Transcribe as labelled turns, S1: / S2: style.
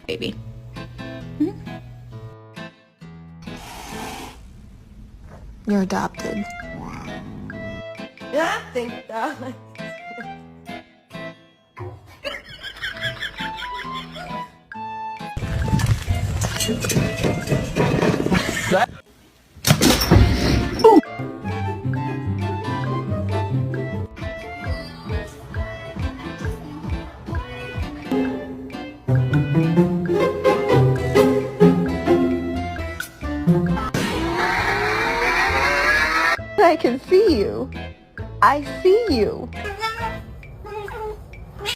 S1: baby.
S2: You're adopted.
S3: I think that.
S2: I can see you. I see you.